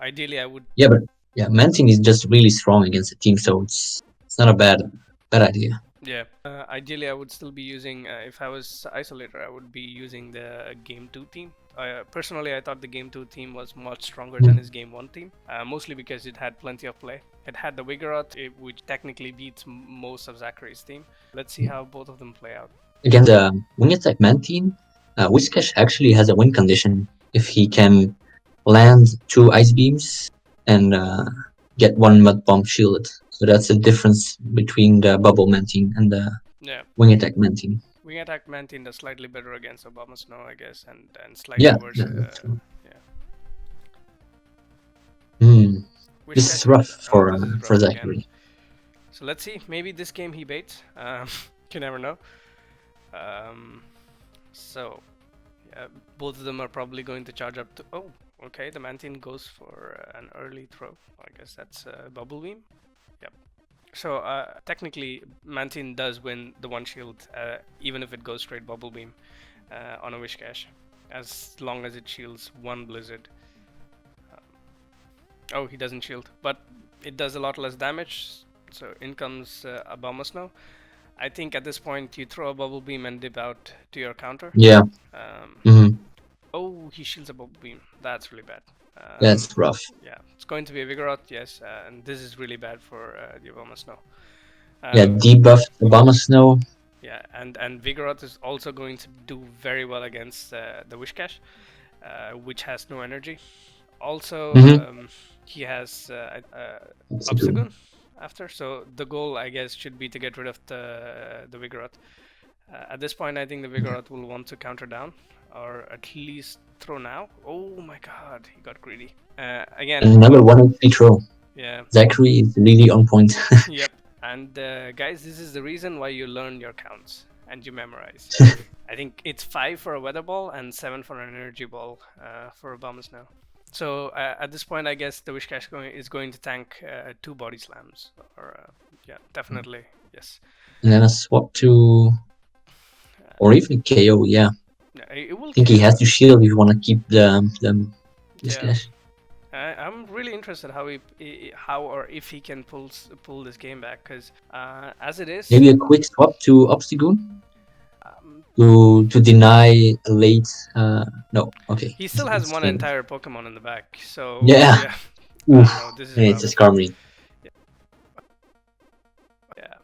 Ideally, I would. Yeah, but Mantine is just really strong against the team, so it's not a bad idea. Yeah. Ideally, I would still be using. If I was Isolator, I would be using the Game 2 team. Personally, I thought the Game 2 team was much stronger than his Game 1 team, mostly because it had plenty of play. It had the Vigoroth, which technically beats most of Zachary's team. Let's see how both of them play out. Against the Wing Attack Mantine, Whiscash actually has a win condition if he can land 2 Ice Beams and get 1 Mud Bomb shielded. So that's the difference between the Bubble Mantine and the Wing Attack Mantine. Wing Attack Mantine does slightly better against Obama Snow, I guess, and slightly worse. This is rough for Zachary. Again. So let's see. Maybe this game he baits. You never know. Both of them are probably going to charge up to... Oh, okay. The Mantine goes for an early throw. I guess that's Bubble Beam. Yep. So technically, Mantine does win the one shield, even if it goes straight Bubble Beam on a Wishcash, as long as it shields 1 Blizzard. Oh, he doesn't shield, but it does a lot less damage. So in comes Abomasnow. I think at this point you throw a Bubble Beam and dip out to your counter. Yeah. Oh, he shields a Bubble Beam. That's really bad. That's rough. Yeah, it's going to be a Vigoroth, yes, and this is really bad for the Abomasnow. Debuffed Abomasnow. Yeah, and Vigoroth is also going to do very well against the Wishcash, which has no energy. Also, he has Obstagoon after, so the goal, I guess, should be to get rid of the Vigoroth. At this point, I think the Vigoroth will want to counter down, or at least throw now. Oh my god, he got greedy. Again, another 1 HP throw. Yeah. Zachary is really on point. Yep. And guys, this is the reason why you learn your counts and you memorize. I think it's 5 for a Weather Ball and 7 for an Energy Ball for Abomasnow. So at this point, I guess the Wishcash is going to tank 2 Body Slams. Or yeah, definitely, yes. And then a swap to... or even KO, yeah. It will I think he has to shield if you want to keep the Wishcash. I'm really interested how or if he can pull this game back, because as it is, Maybe a quick swap to Obstagoon um, to deny a late. No, okay. he still has It's one changed. entire Pokemon in the back. So Yeah. yeah, I Oof. don't know. This is And it's rough. a Skarmory. Yeah,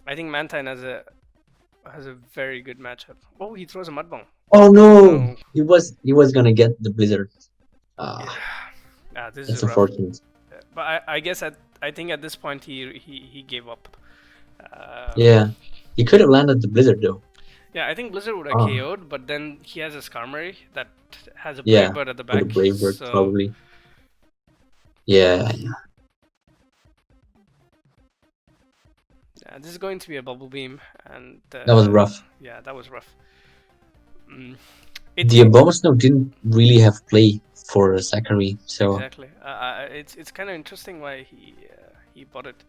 I think Mantine has a very good matchup. Oh, he throws a Mudbone. Oh no! No. He was gonna get the Blizzard. Yeah. Ah, This that's is rough. unfortunate. But I guess I think at this point he gave up. Yeah, he could have landed the Blizzard though. Yeah, I think Blizzard would have Oh, KO'd, but then he has a Skarmory that has a yeah, Brave Bird at the for the back. Brave Bird So probably. Yeah, this is going to be a Bubble Beam, and that was rough. yeah, that was rough. The Abomasnow didn't really have play for Zachary, so Exactly. It's kind of interesting why he bought it.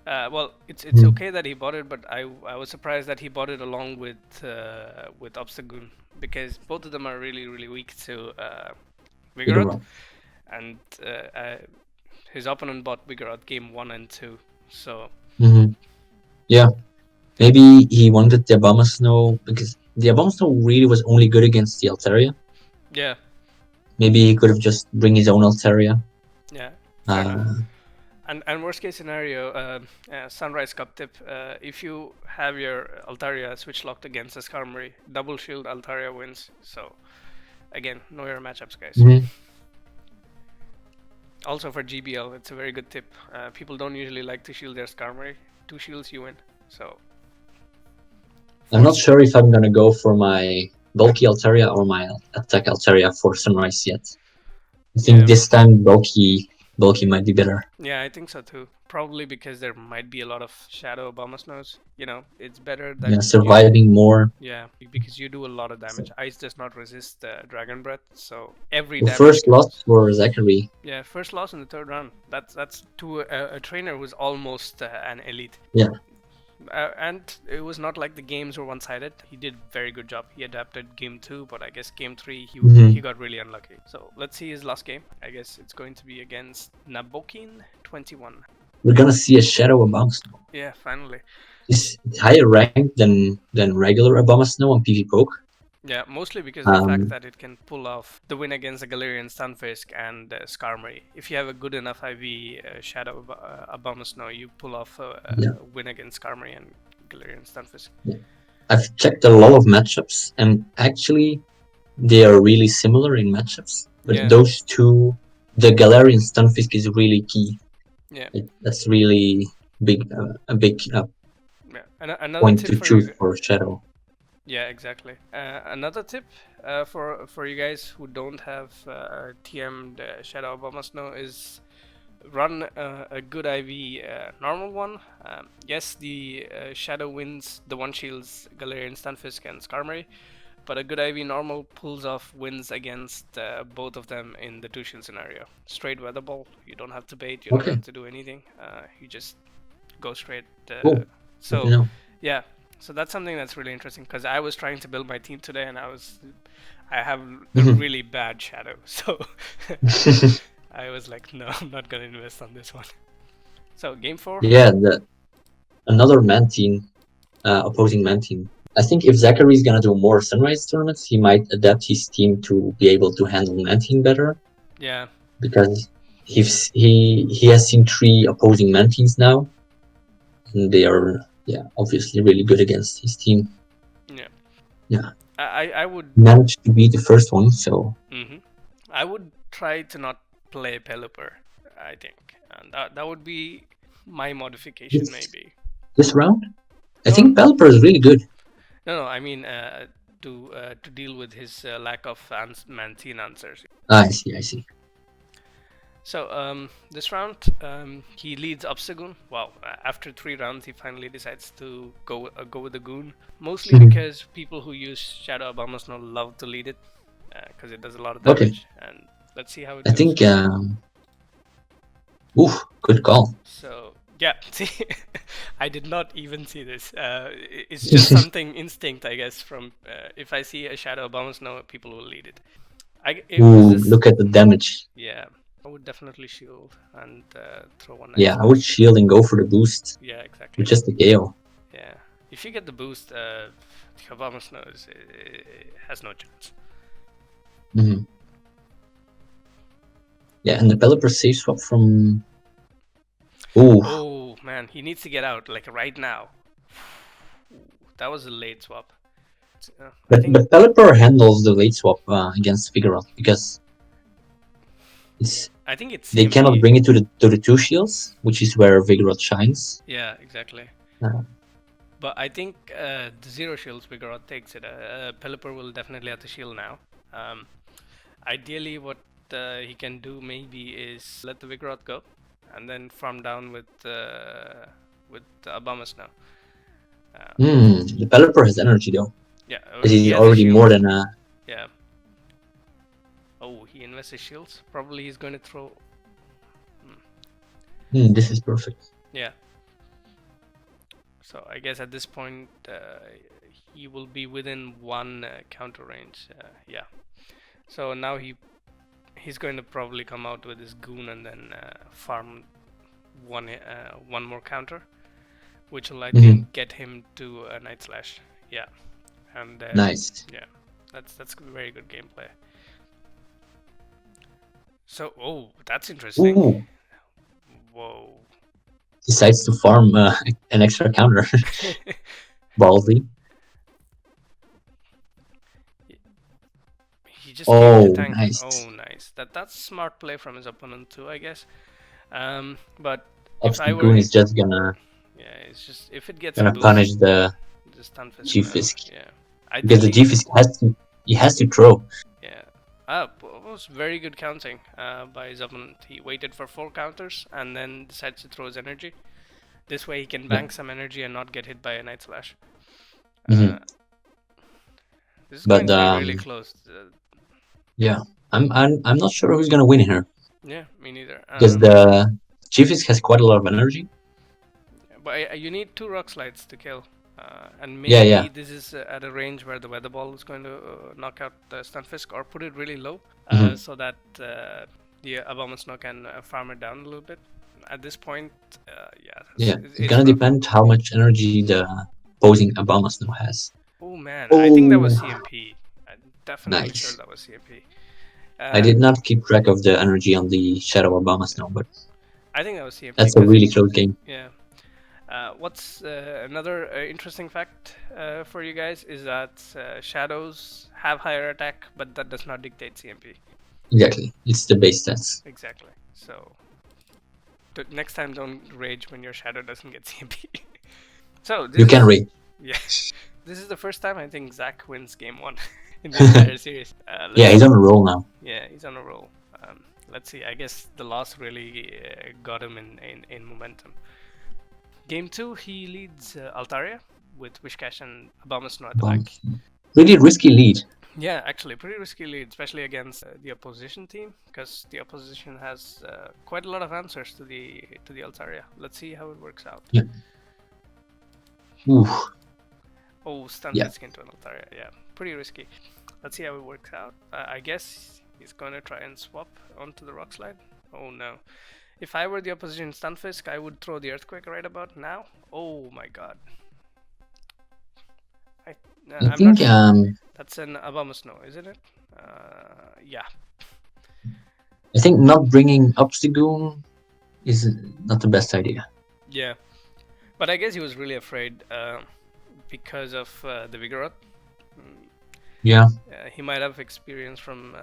Well, it's okay that he bought it, but I was surprised that he bought it along with Obstagoon, because both of them are really weak to Vigoroth, and his opponent bought Vigoroth game 1 and 2, so yeah, maybe he wanted the Abomasnow because the Abomasnow really was only good against the Altaria. Yeah. Maybe he could have just bring his own Altaria. Yeah. Fair enough. And worst case scenario, Sunrise Cup tip: if you have your Altaria switch locked against a Skarmory, double shield Altaria wins. So again, know your matchups, guys. Also for GBL, it's a very good tip. People don't usually like to shield their Skarmory. 2 shields, you win. So I'm not sure if I'm gonna go for my bulky Altaria or my attack Altaria for Sunrise yet. I think this time bulky might be better. Yeah, I think so too. Probably because there might be a lot of Shadow Abomasnows. You know, it's better that surviving more. Yeah, because you do a lot of damage. Ice does not resist Dragon Breath, so every the damage. First loss for Zachary. Yeah, first loss in the 3rd round. That's to a trainer who's almost an elite. Yeah. And it was not like the games were one-sided. He did a very good job. He adapted game 2, but I guess game 3 he got really unlucky. So let's see his last game. I guess it's going to be against Nabokin 21. We're gonna see a Shadow Abomasnow. Yeah, finally. It's higher ranked than regular Abomasnow on PvPoke. Yeah, mostly because of the fact that it can pull off the win against the Galarian Stunfisk and Skarmory. If you have a good enough IV Shadow Abomasnow, you pull off a win against Skarmory and Galarian Stunfisk. Yeah. I've checked a lot of matchups, and actually, they are really similar in matchups. But those two, the Galarian Stunfisk is really key. Yeah, that's really big, a big another point tip to choose for Shadow. Yeah, exactly. Another tip for you guys who don't have TM'd Shadow Abomasnow is run a good IV normal one. Yes, the Shadow wins the 1 shields Galarian Stunfisk and Skarmory, but a good IV normal pulls off wins against both of them in the 2 shield scenario. Straight Weather Ball. You don't have to bait. You don't have to do anything. You just go straight. So yeah. So that's something that's really interesting, because I was trying to build my team today, and I have a really bad Shadow, so I was like, no, I'm not gonna invest on this one. So game 4. Yeah, another Mantine, opposing Mantine. I think if Zachary's gonna do more Sunrise tournaments, he might adapt his team to be able to handle Mantine better. Yeah. Because he has seen 3 opposing Mantines now, and they are obviously really good against his team. Yeah. I would manage to be the first one, so. I would try to not play Pelipper, I think, and that would be my modification maybe. This round, I think Pelipper is really good. No, I mean to deal with his lack of Mantine answers. I see. So this round, he leads Obstagoon. Wow! After 3 rounds, he finally decides to go with the Goon. Mostly because people who use Shadow Abomasnow love to lead it, because it does a lot of damage. And let's see how it goes. I think. Good call. So yeah, see, I did not even see this. It's just something instinct, I guess. From if I see a Shadow Abomasnow, people will lead it. Look at the damage. Yeah. I would definitely shield and throw one. Yeah, I would shield and go for the boost Yeah, exactly. with just the Gale. Yeah, if you get the boost, the Obama Snow has no chance. Mm-hmm. Yeah, and the developer safe swap from. Ooh. Oh man, he needs to get out like right now. That was a late swap. But the developer handles the late swap against Vigoroth because I think it's they CMP. cannot bring it to the 2 shields, which is where Vigoroth shines. Yeah, exactly. But I think the 0 shields Vigoroth takes it. Pelipper will definitely have to shield now. Ideally, what he can do maybe is let the Vigoroth go, and then farm down with Obama Snow. The developer has energy though. Yeah, he's already more than a. Yeah. Oh, he invests his shields. Probably he's going to throw. This is perfect. Yeah. So I guess at this point he will be within 1 counter range. Yeah. So now he's going to probably come out with his goon and then farm one more counter, which will I think get him to a Night Slash. Yeah. And nice. Yeah, that's very good gameplay. So that's interesting. Ooh. Whoa. Decides to farm an extra counter. Ballsy. He just came to tank. Nice. Oh, nice. That's smart play from his opponent too, I guess. But if I were, is just gonna. Yeah, it's just if it gets gonna punish the G-Fisk. Yeah. Because the G-Fisk has to throw. Yeah. It was very good counting by his opponent. He waited for 4 counters and then decides to throw his energy. This way he can bank some energy and not get hit by a Night Slash. This is going to be really close. Yeah, I'm not sure who's gonna win here. Yeah, me neither. Because the G-Fisk has quite a lot of energy. But you need 2 rock slides to kill. And maybe this is at a range where the Weather Ball is going to knock out the Stunfisk or put it really low so that the Obama Snow can farm it down a little bit. At this point, it's gonna depend how much energy the opposing Obama Snow has. Oh man, I think that was CMP. I'm definitely sure that was CMP. I did not keep track of the energy on the Shadow Obama Snow, but I think that was CMP. That's a really close game. Yeah. What's another interesting fact for you guys is that shadows have higher attack, but that does not dictate CMP. Exactly, it's the base stats. Exactly. So next time, don't rage when your shadow doesn't get CMP. So you can rage. Yeah, this is the first time I think Zach wins game 1 in the entire series. Yeah, he's on a roll now. Yeah, he's on a roll. Let's see. I guess the loss really got him in momentum. Game 2, he leads Altaria with Wishcash and Obama Snow at the back. Really risky lead. Yeah, actually, pretty risky lead, especially against the opposition team, because the opposition has quite a lot of answers to the Altaria. Let's see how it works out. Yeah. Oof. Oh, Stunfisk into an Altaria. Yeah, pretty risky. Let's see how it works out. I guess he's going to try and swap onto the Rock Slide. Oh no. If I were the opposition Stunfisk, I would throw the Earthquake right about now. Oh my god. I think that's an Obama Snow, isn't it? Yeah. I think not bringing up the goon is not the best idea. Yeah. But I guess he was really afraid because of the Vigoroth. Yeah. He might have experience from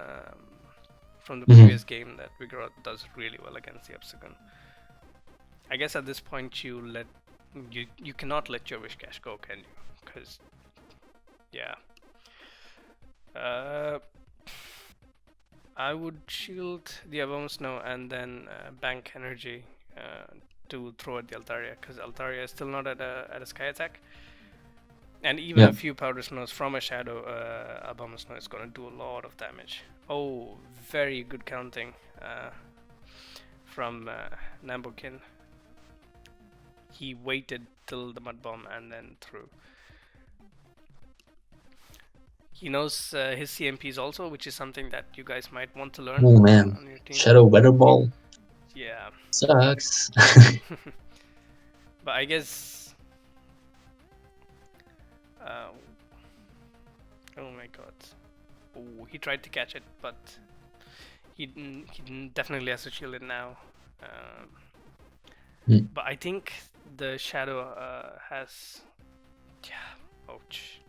the previous game that Vigoroth does really well against the Obstagon. I guess at this point you cannot let your Wishcash go, can you? Because yeah. I would shield the Obama Snow and then bank energy to throw at the Altaria, because Altaria is still not at a Sky Attack. And even a few Powder Snows from a Shadow Obama Snow is going to do a lot of damage. Oh, very good counting from Nambokin. He waited till the Mud Bomb and then threw. He knows his CMPs also, which is something that you guys might want to learn Oh man, on your team. Shadow Weather Ball Yeah. sucks. But I guess. Oh my god. Oh, he tried to catch it, but he definitely has to shield it now. But I think the Shadow has. Yeah. Ouch.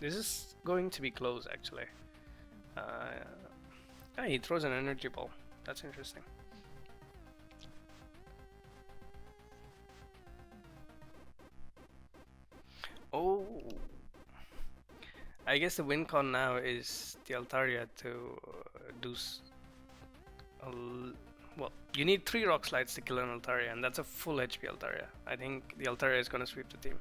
This is going to be close, actually. He throws an energy ball. That's interesting. Oh, I guess the win con now is the Altaria to do. Well, you need 3 rock slides to kill an Altaria, and that's a full HP Altaria. I think the Altaria is gonna sweep the team.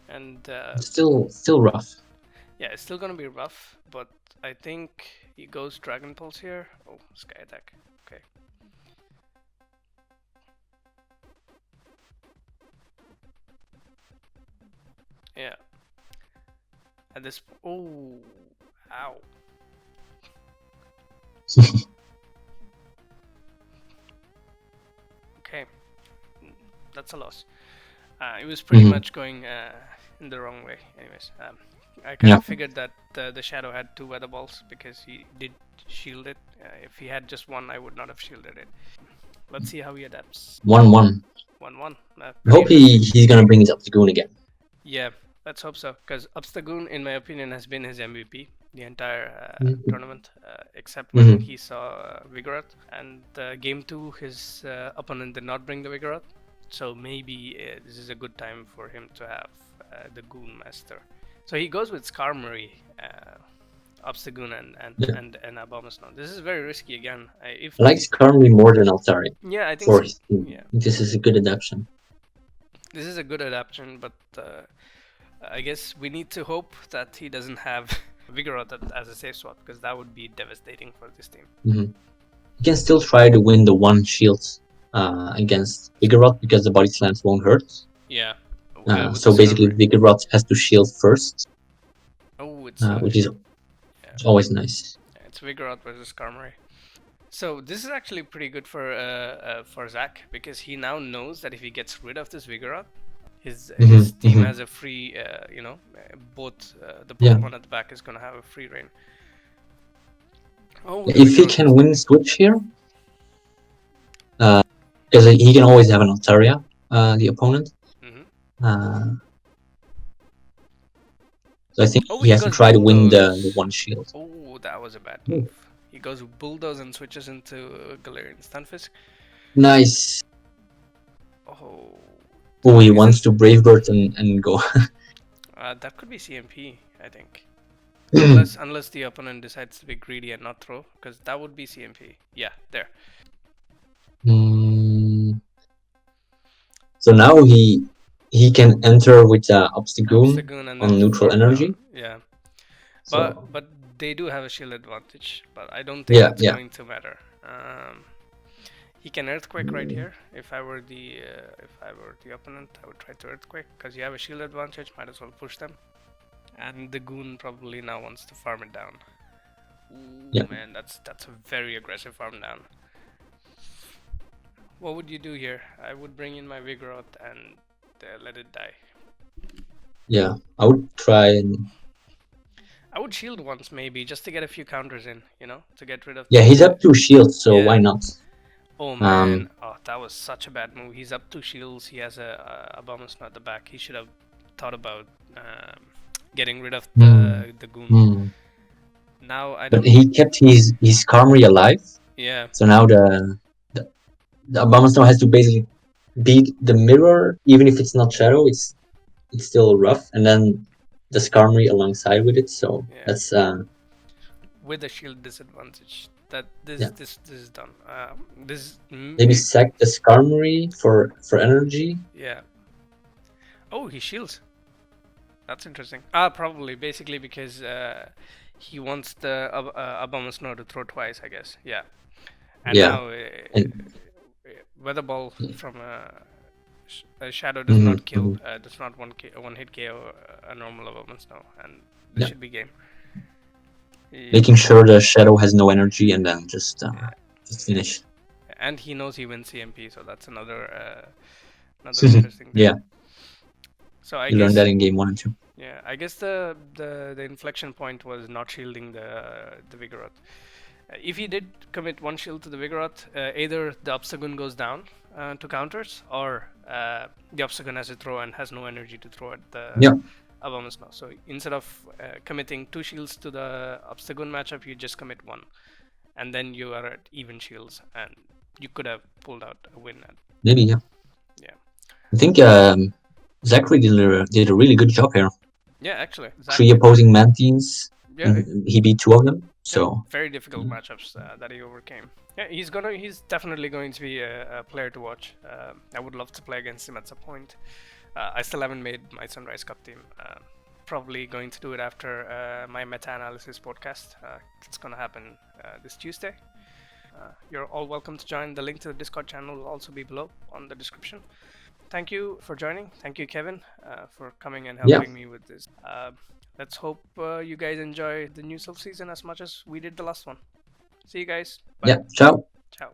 And still rough. Yeah, it's still gonna be rough, but I think he goes Dragon Pulse here. Oh, Sky Attack. Okay. Yeah. At this. Oh, ow. Okay, that's a loss. It was pretty much going in the wrong way. Anyways, I kind of figured that the Shadow had 2 weather balls because he did shield it. If he had just 1, I would not have shielded it. Let's see how he adapts. 1-1. 1-1. I hope he's gonna bring his Upstagoon again. Yeah, let's hope so. Because Upstagoon, in my opinion, has been his MVP the entire tournament, except when he saw Vigoroth. And game 2, his opponent did not bring the Vigoroth. So maybe this is a good time for him to have the Goon Master. So he goes with Skarmory, Obstagoon, and Abomasnow. This is very risky again. I like Skarmory more than Altaria. Yeah, I think so. Yeah. This is a good adaptation. This is a good adaptation, but I guess we need to hope that he doesn't have Vigoroth as a safe swap, because that would be devastating for this team. You can still try to win the 1 shield against Vigoroth because the body slams won't hurt. Yeah. So basically, Vigoroth has to shield first. Oh, it's which is always nice. Yeah, it's Vigoroth versus Skarmory. So this is actually pretty good for Zach, because he now knows that if he gets rid of this Vigoroth, his team has a free, both the Pokemon at the back is gonna have a free reign. Oh, if he can win switch here, because he can always have an Altaria, the opponent. So I think he has to try to win the 1 shield. Oh, that was a bad move. He goes Bulldoze and switches into Galarian Stunfisk. Nice. Oh, he wants to Brave Bird and go. That could be CMP, I think. unless the opponent decides to be greedy and not throw, because that would be CMP. Yeah, there. So now he can enter with Obstagoon on neutral energy. Yeah. But they do have a shield advantage, but I don't think that's going to matter. He can Earthquake right here. If I were the opponent, I would try to Earthquake, because you have a shield advantage. Might as well push them. And the Goon probably now wants to farm it down. Ooh, man, that's a very aggressive farm down. What would you do here? I would bring in my Vigoroth and let it die. Yeah, I would try and... I would shield once maybe, just to get a few counters in, to get rid of... Yeah, he's up 2 shields, so why not? Oh man, that was such a bad move. He's up 2 shields, he has a Abomasnow at the back. He should have thought about getting rid of the Goon. Now I don't... But he kept his Skarmory alive. Yeah. So now the Abomasnow has to basically beat the mirror, even if it's not Shadow. It's still rough, and then the Skarmory alongside with it. So that's with a shield disadvantage. That this is done. Maybe sack the Skarmory for energy. Yeah. Oh, he shields. That's interesting. Probably basically because he wants the Abomasnow to throw twice, I guess. Yeah. And now Weather Ball from Shadow does not kill, does not one hit KO a normal opponent now, and this should be game. Making sure the Shadow has no energy and then just finish. And he knows he wins CMP, so that's another interesting thing. Yeah. So I you guess learned that in game 1 and 2. Yeah, I guess the inflection point was not shielding the Vigoroth. If he did commit one shield to the Vigoroth, either the Obstagoon goes down to counters, or the Obstagoon has to throw and has no energy to throw at the Abomasnow. So instead of committing 2 shields to the Obstagoon matchup, you just commit 1. And then you are at even shields, and you could have pulled out a win. Maybe, yeah. I think Zachary did a really good job here. Yeah, actually. 3 opposing Mantines. Yeah, he beat 2 of them. So very difficult matchups that he overcame. Yeah, he's definitely going to be a player to watch. I would love to play against him at some point. I still haven't made my Sunrise Cup team. Probably going to do it after my meta-analysis podcast. It's going to happen this Tuesday. You're all welcome to join. The link to the Discord channel will also be below on the description. Thank you for joining. Thank you, Kevin, for coming and helping me with this. Let's hope you guys enjoy the new Silph season as much as we did the last one. See you guys. Bye. Yeah, ciao. Ciao.